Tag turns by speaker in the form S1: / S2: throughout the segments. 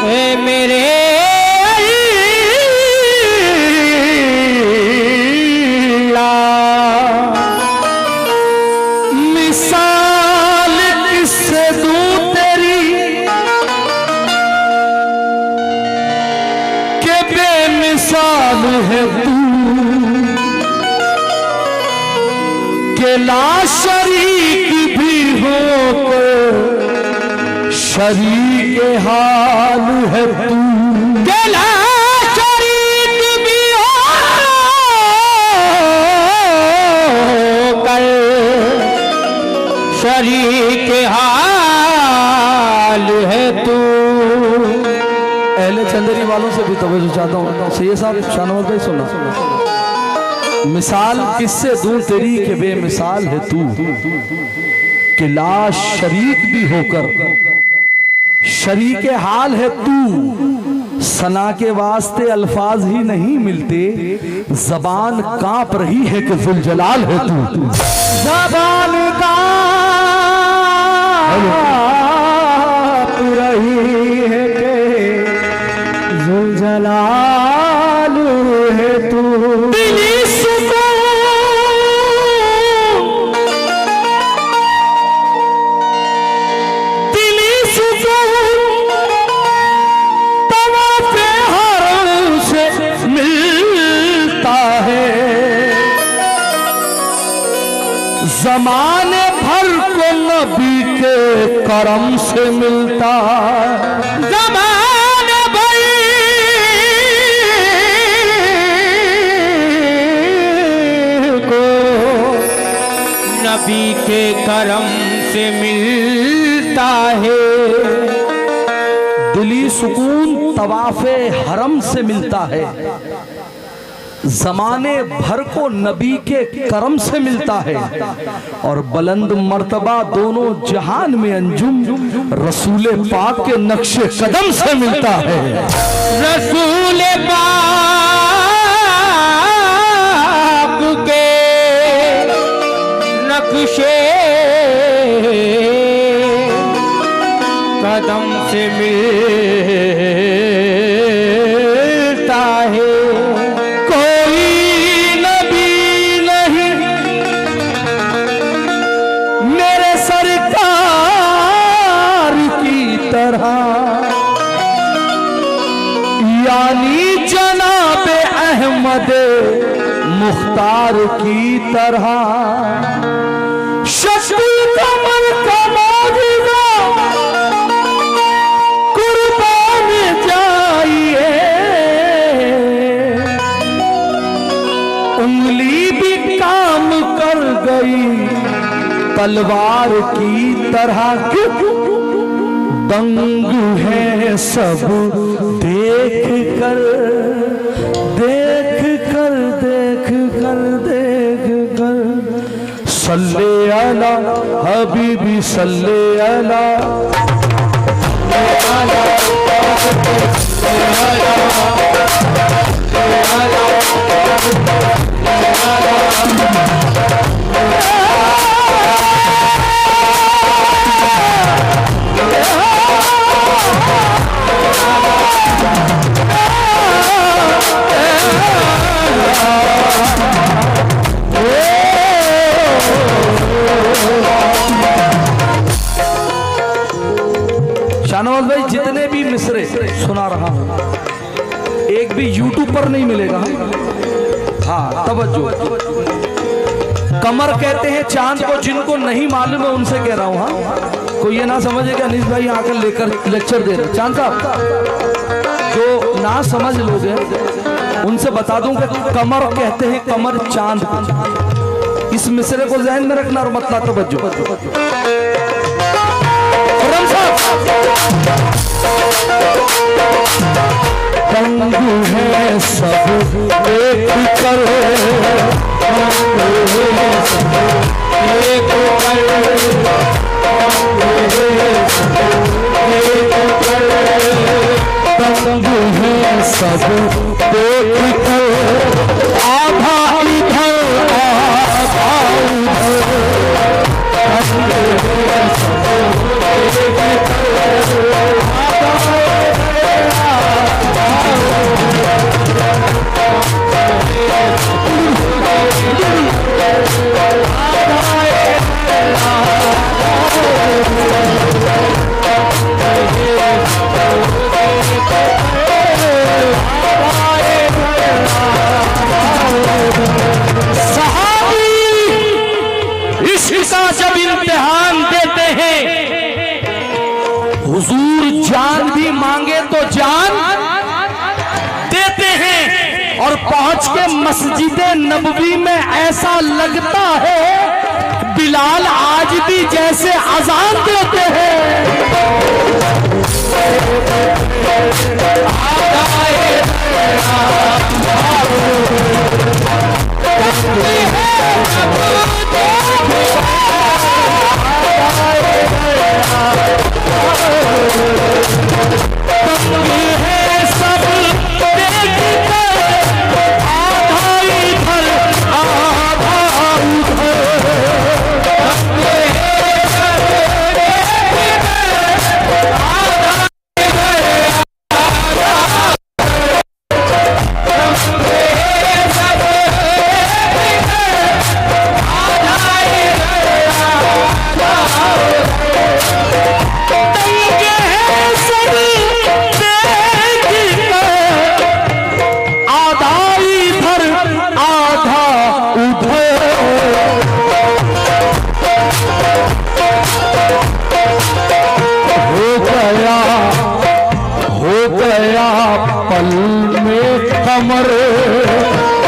S1: ए मेरे मिसाल किससे दूं तेरी के बेमिसाल है तू के ला शरीक भी हो शरीक हाल है तू के ला शरीक भी हो शरीक हाल है तू।
S2: अहले चंदेरी वालों से भी तवज्जो चाहता हूँ। सैयद साहब शानवाज भाई सुना, मिसाल किससे दूं तेरी के बेमिसाल है तू कि लाश शरीक भी होकर शरीक हाल है तू। सना के वास्ते अल्फाज ही नहीं मिलते, जबान कांप रही है कि जुलजलाल है तू।
S1: जबान कांप रही है कि जुलजलाल है तू। जमाने भर को नबी के करम से मिलता, जमाने भर को नबी के करम से मिलता है।
S2: दिली सुकून तवाफे हरम से मिलता है, जमाने भर को नबी के करम से मिलता है। और बुलंद मर्तबा दोनों जहान में अंजुम रसूल पाक के नक्शे कदम से मिलता है।
S1: रसूल पाक के नक्शे कदम से मिलता है।
S2: यानी जनाब अहमद मुख्तार की तरह शक्ल कमर का मौजूदा कुर्बान जाइए। उंगली भी काम कर गई तलवार की तरह, दंग है सब देख कर देख कर देख कर देख कर। सल्ले अला हबीबी सल्ले अला शानवाज भाई जितने भी मिसरे सुना रहा हूं एक भी यूट्यूब पर नहीं मिलेगा। हाँ तवज्जो, कमर कहते हैं चांद को, जिनको नहीं मालूम है उनसे कह रहा हूं। हाँ कोई ये ना समझे कि अनीस भाई आकर लेकर लेक्चर दे रहे। चांद साहब जो ना समझ लोग हैं उनसे बता दूं कि कमर कहते हैं कमर चांद। इस मिसरे को ज़हन में रखना और मतलब तवज्जो। दंग है सब देख कर दंग है सब देख कर आधा इधर आधा उधर जानी मांगे तो जान देते हैं। और पहुंच के मस्जिद नबवी में ऐसा लगता है बिलाल आज भी जैसे अजान देते हैं। पल में कमर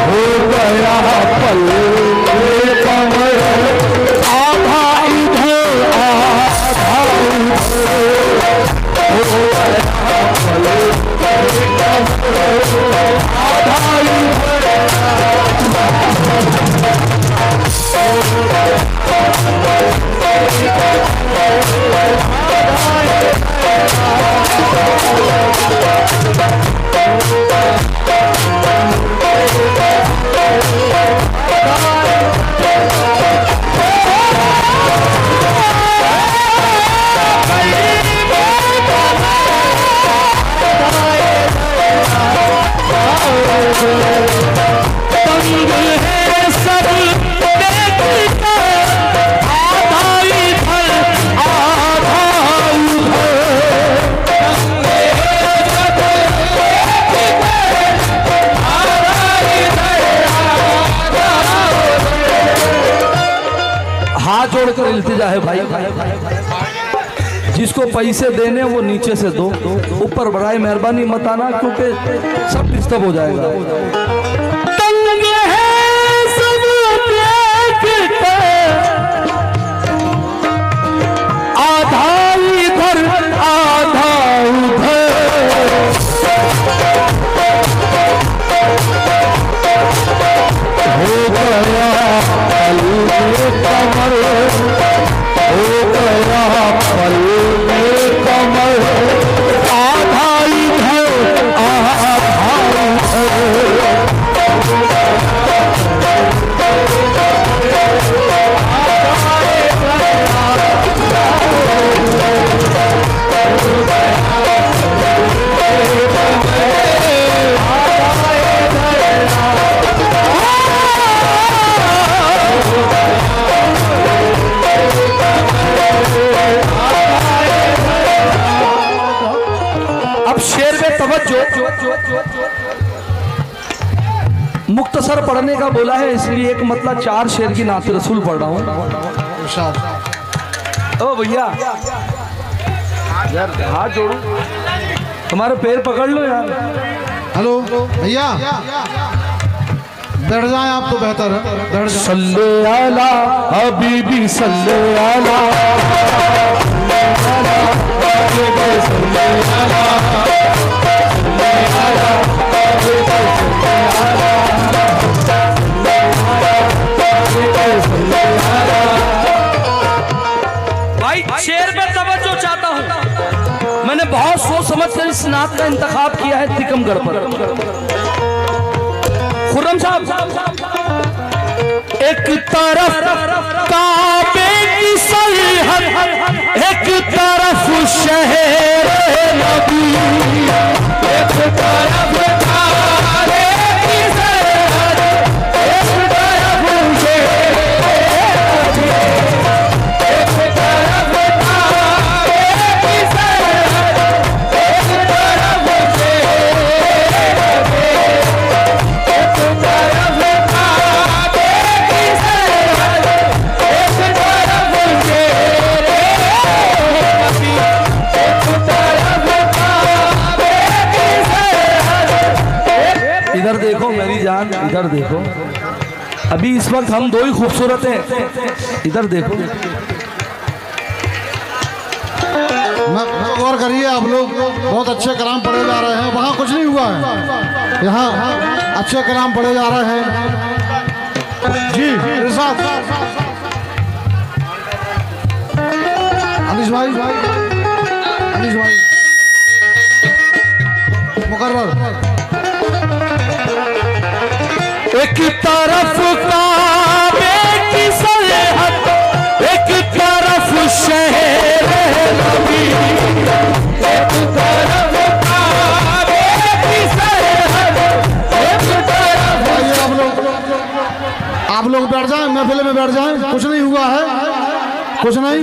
S2: हो गया, पल में कमर, आधा इधर आधा उधर, हो गया पल में कमर, आधा हाथ जोड़कर इल्तिजा है भाई, जिसको पैसे देने वो नीचे से दो, ऊपर बराए मेहरबानी मत आना क्योंकि सब डिस्टर्ब हो जाएगा। तंग है सब देखते, आधा इधर आधा उधर, हो गया पल में कमर, हो गया पल में कमर, आधा इधर आधा उधर। शेर में तवज्जो, मुख्तसर पढ़ने का बोला है इसलिए एक मतलब 4 शेर की नात रसूल पढ़ रहा हूँ। ओ भैया यार हाथ जोड़ो, तुम्हारे पैर पकड़ लो यार।
S3: हेलो भैया बैठ जाए आप तो बेहतर है, बैठ जाए।
S2: सल्ले अला हबीबी सल्ले अला, भाई शेर में तवज्जो चाहता हूं। मैंने बहुत सोच समझ कर इस नात का इंतखाब किया है तिकमगढ़ पर। खुर्रम साहब, एक तरफ काबे की सरहद, एक तरफ शहर नबी, एक तरफ काबे की सरहद, एक तरफ शहर नबी, एक तरफ काबे की सरहद, एक तरफ शहर नबी, एक तरफ काबे की सरहद, एक तरफ शहर नबी, एक तरफ देखो मेरी जान, इधर देखो। अभी इस वक्त हम दो ही खूबसूरत हैं, इधर देखो।
S3: गौर करिए आप लोग, बहुत अच्छे कलाम पढ़े जा रहे हैं। वहाँ कुछ नहीं हुआ है, यहाँ अच्छे कलाम पढ़े जा रहे हैं। जी इरशाद। अनिश भाई, अनिश भाई मुकर्रर।
S2: एक तरफ काबे की सरहद, एक तरफ शहर नबी, एक तरफ काबे की सरहद, एक तरफ।
S3: आप लोग बैठ जाएं, महफिल में बैठ जाएं, कुछ नहीं हुआ है, कुछ नहीं,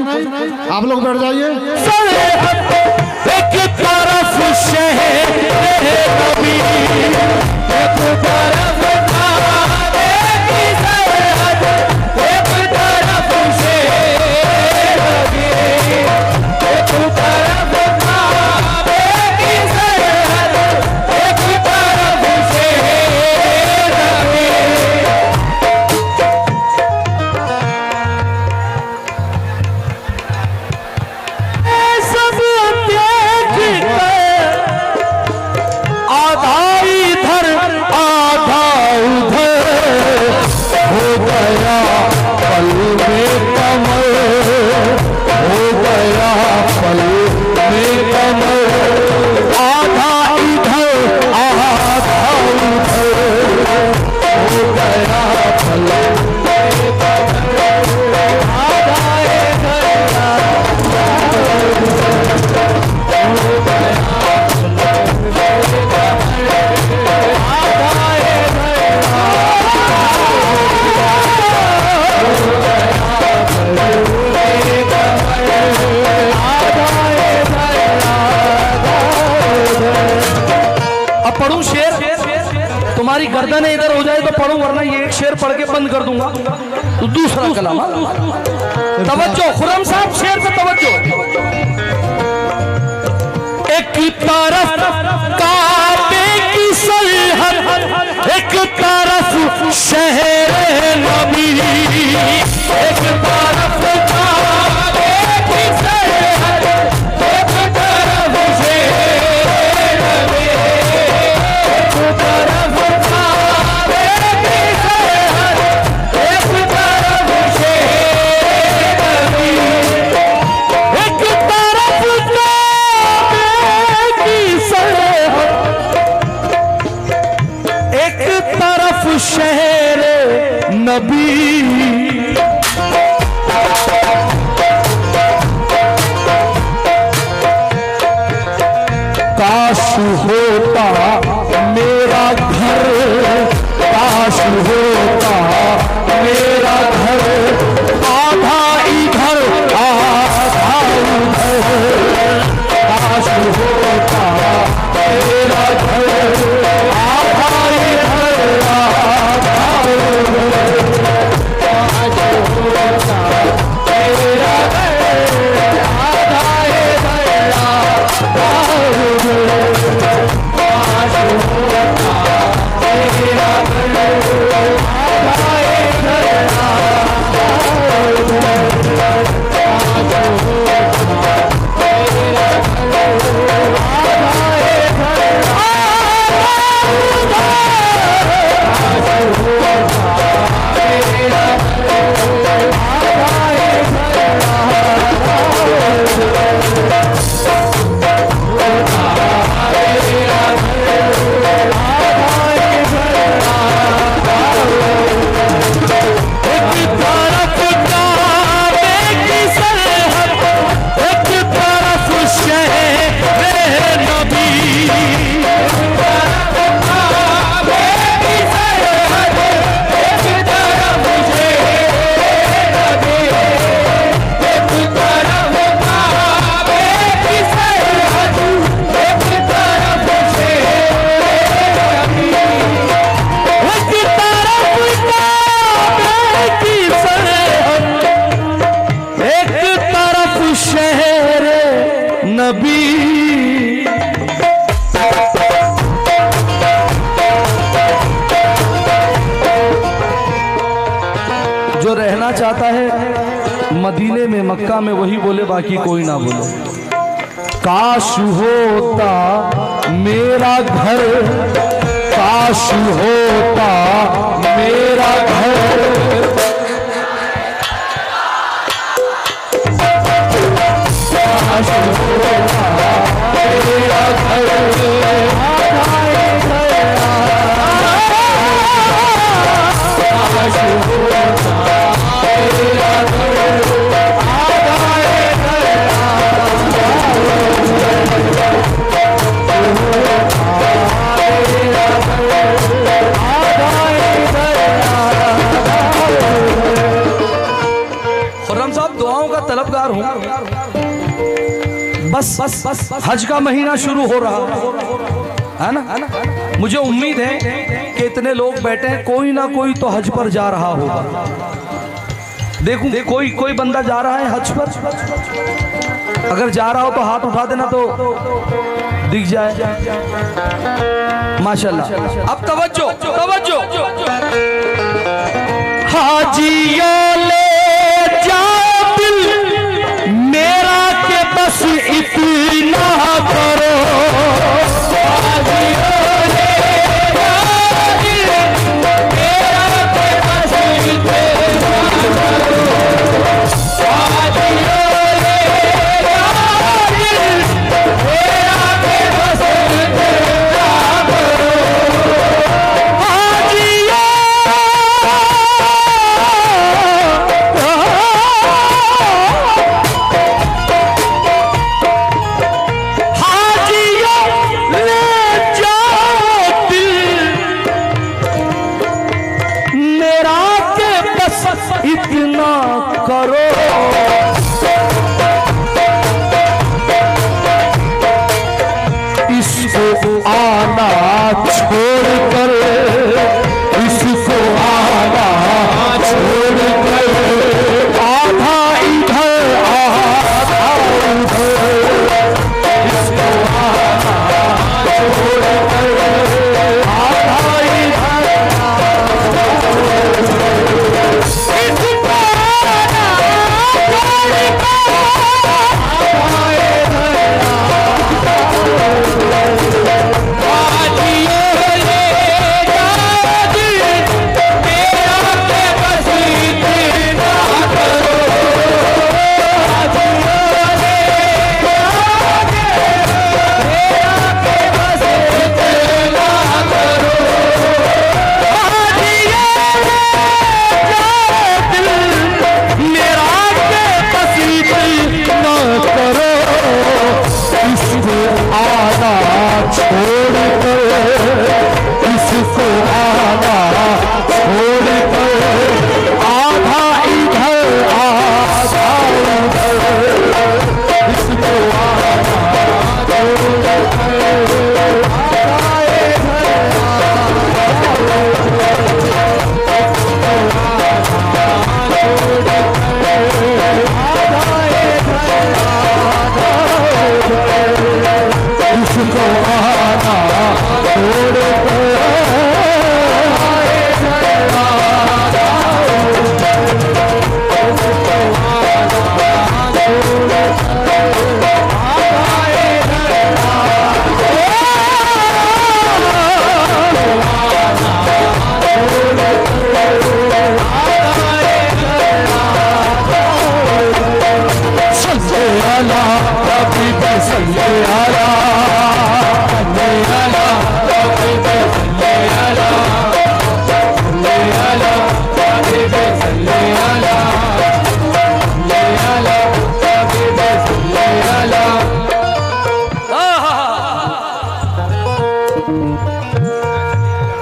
S3: आप लोग बैठ जाइए।
S2: एक तरफ शहर नबी, एक तरफ काबे की सरहद, एक तरफ शहर नबी, एक तरफ काबे की सरहद, एक तरफ शहर नबी। सब देख कर आधा इधर आधा उधर हो गया, पल में कमर हो गया, पल में कमर। आधा इधर आधा उधर हो गया, पल में कमर। आधा इधर अब पढ़ूं शेर, तुम्हारी गर्दन इधर हो जाए तो पढ़ूं, वरना ये एक शेर पढ़ के बंद कर दूंगा। तो दूसरा कलाम, तवज्जो खुरम साहब, शेर पे तवज्जो। एक तरफ काबे की सरहद, एक तरफ शहर नबी, एक तरफ काबे की सरहद, एक तरफ शहर नबी, एक तरफ काबे की सरहद, एक तरफ शहर नबी, एक तरफ काबे की सरहद, एक तरफ शहर नबी। काश होता मेरा घर, काश होता मेरा घर, आधा इधर आधा उधर। काश होता मेरा घर, आधा इधर आधा उधर। काश होता मेरा घर, आधा इधर आधा उधर। काश होता मेरा घर। मक्का में वही बोले, बाकी कोई ना बोले। काश होता मेरा घर, काश होता मेरा घर, काश होता मेरा घर, खुर्रम साहब दुआओं का तलबगार हूं। बस हज का महीना शुरू हो रहा है ना, मुझे उम्मीद है कि इतने लोग बैठे हैं, कोई ना कोई तो हज पर जा रहा होगा। देखूं कोई बंदा जा रहा है हज पर? अगर जा रहा हो तो हाथ उठा देना तो दिख जाए। माशाल्लाह। अब तवज्जो तवज्जो, हाजियों ले जाओ दिल मेरा के बस इतना करो, हाजियों ले जाओ दिल मेरा के बस इतना करो, हाजियों ले जाओ दिल मेरा के बस इतना करो, हाजियों इतना करो, इसको आना छोड़ कर, इसको आना छोड़ कर, आधा इधर आधा उधर, इसको आना छोड़ कर, आधा इधर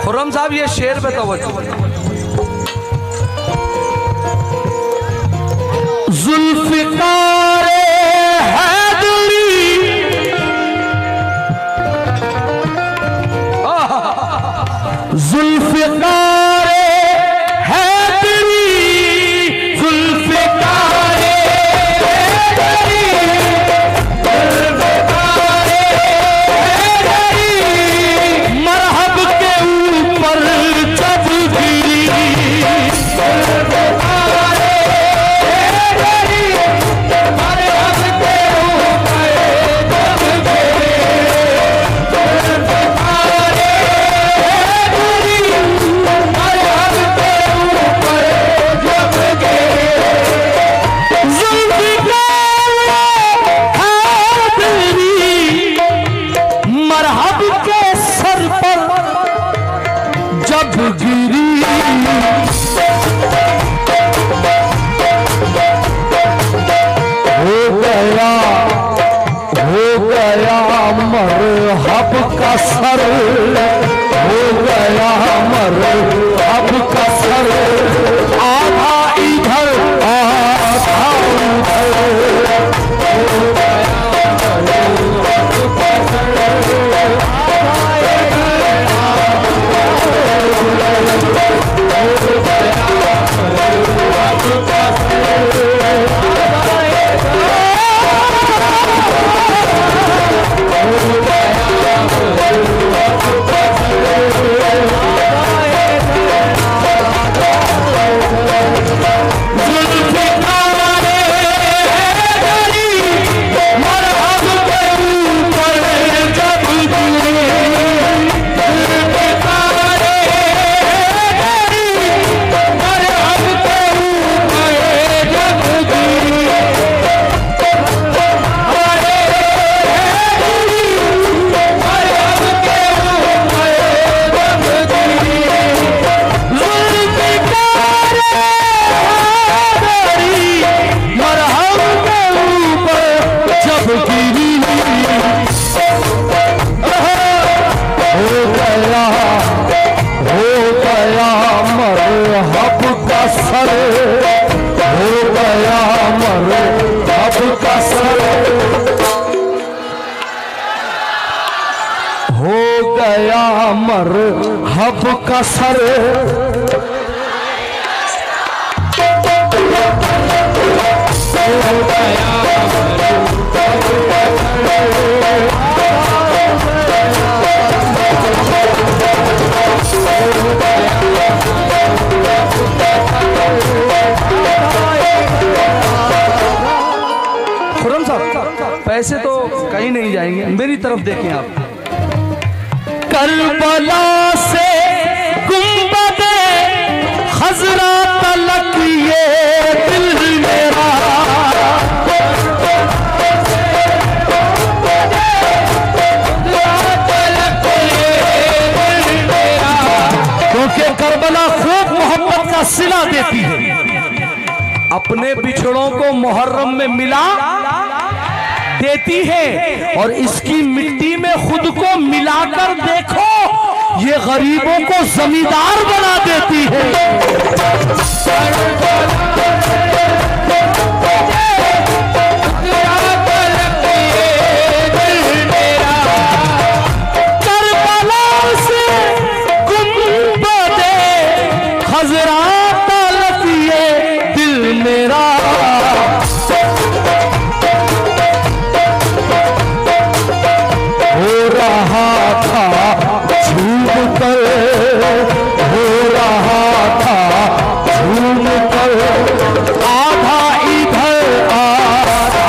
S2: खुर्रम साहब ये शेर पे तवज्जो, जुल्फ़िकार हैदरी, जुल्फ़िकार हैदरी, जुल्फ़िकार हैदरी, जुल्फ़िकार हैदरी, मरहब के ऊपर जब गिरी, जुल्फ़िकार हैदरी, सर हो गया मरहब का सर, आधा इधर आधा उधर हो गया मरहब का मरहब का सर। खुर्रम साहब, पैसे तो कहीं नहीं जाएंगे, मेरी तरफ देखें आप। करबला से गुंबदे खजरा तलक ये दिल मेरा, क्योंकि करबला खूब मोहब्बत का सिला देती है। अपने बिछड़ों को मुहर्रम में मिला देती है और इसकी मिट्टी में खुद को मिलाकर देखो, ये गरीबों को जमींदार बना देती है। करबला से गुंबदे खजरा तलक ये दिल मेरा, हो रहा था झूम कर, हो रहा था झूम कर, आधा इधर आधा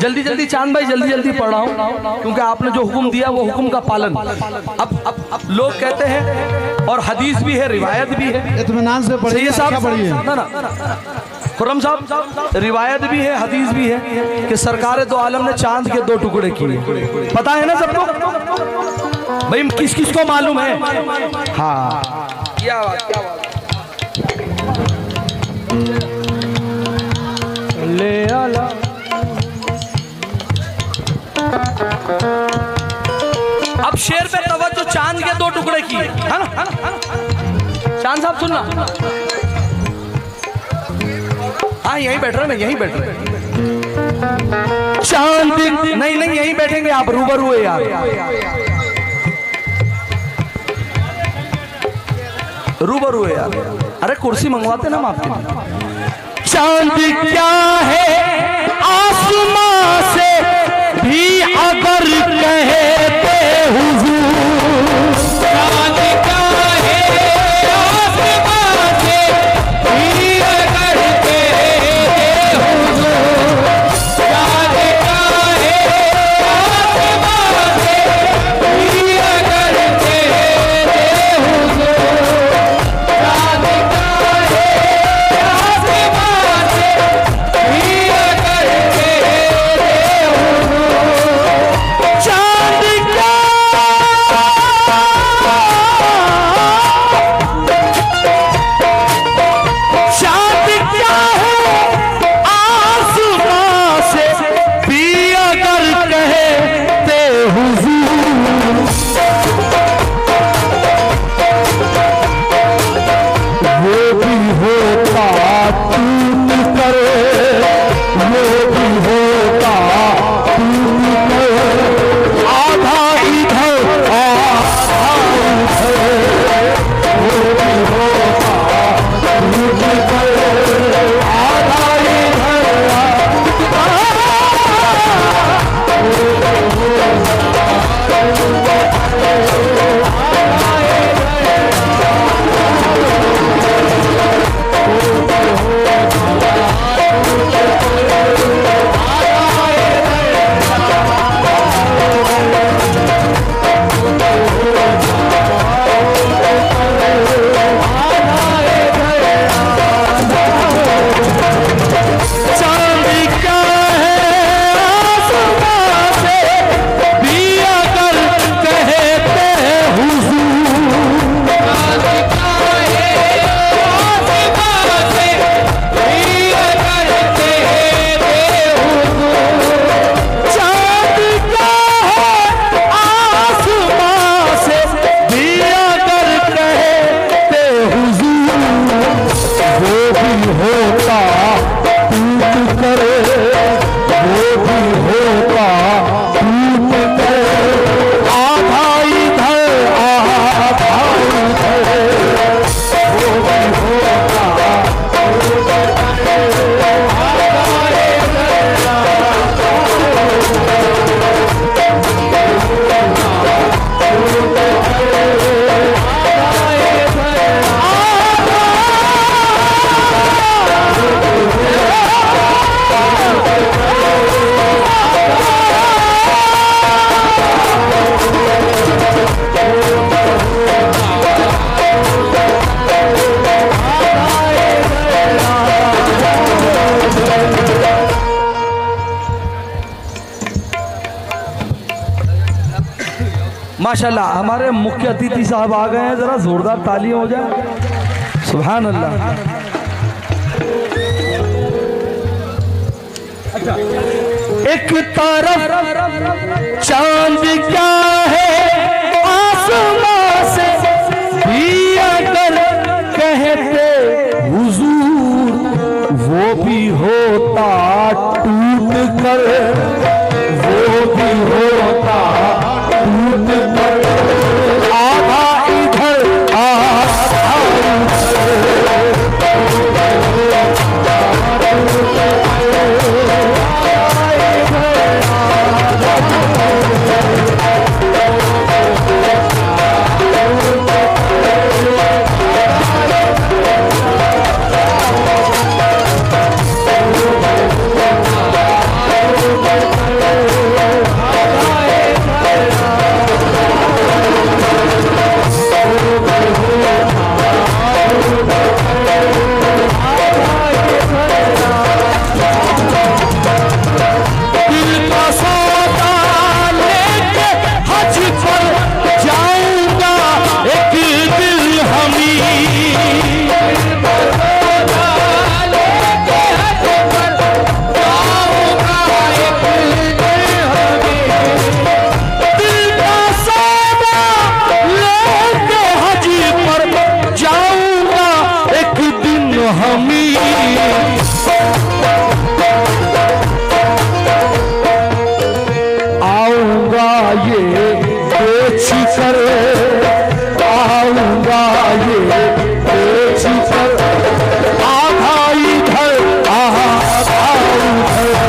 S2: जल्दी जल्दी चांद भाई जल्दी जल्दी पढ़ रहा हूँ, क्योंकि आपने जो हुक्म दिया वो हुक्म का पालन। अब लोग कहते हैं और हदीस भी है, रिवायत भी है,
S3: इत्मीनान से पढ़िए, अच्छा पढ़िए।
S2: खुर्रम साहब, रिवायत भी है, हदीस भी है कि सरकार दो आलम ने चांद के 2 टुकड़े किए। पता है ना सबको भाई, किस किस को मालूम है? हाँ, क्या बात, क्या बात। ले आला अब शेर पे तवज्जो, चांद के 2 टुकड़े किए, है ना? चांद साहब सुनना, हाँ यहीं बैठ रहे ना, यहीं बैठ रहे। चांद नहीं नहीं यहीं बैठेंगे आप, रूबरू है यार, रूबरू है यार। अरे कुर्सी मंगवाते ना हम आपके। चांद क्या है आसमां से भी अगर कहते हुजूर, चांद क्या है आसमां से भी अगर कहते हुजूर, चांद क्या है आसमां से भी अगर कहते माशाल्लाह हमारे मुख्य अतिथि साहब आ गए हैं, जरा जोरदार तालियां हो जाए। सुभान अल्लाह। एक तरफ चांद क्या है आसमां से भी अगर कहते हुजूर, वो भी होता टूट कर, वो भी होता टूट कर, आधा इधर आधा आऊंगा ये बेच कर, आऊंगा ये बेच कर, आधा इधर आधा उधर,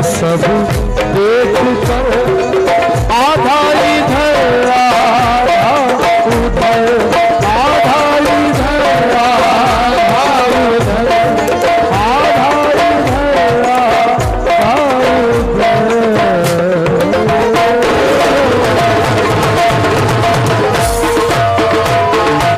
S2: सब देख कर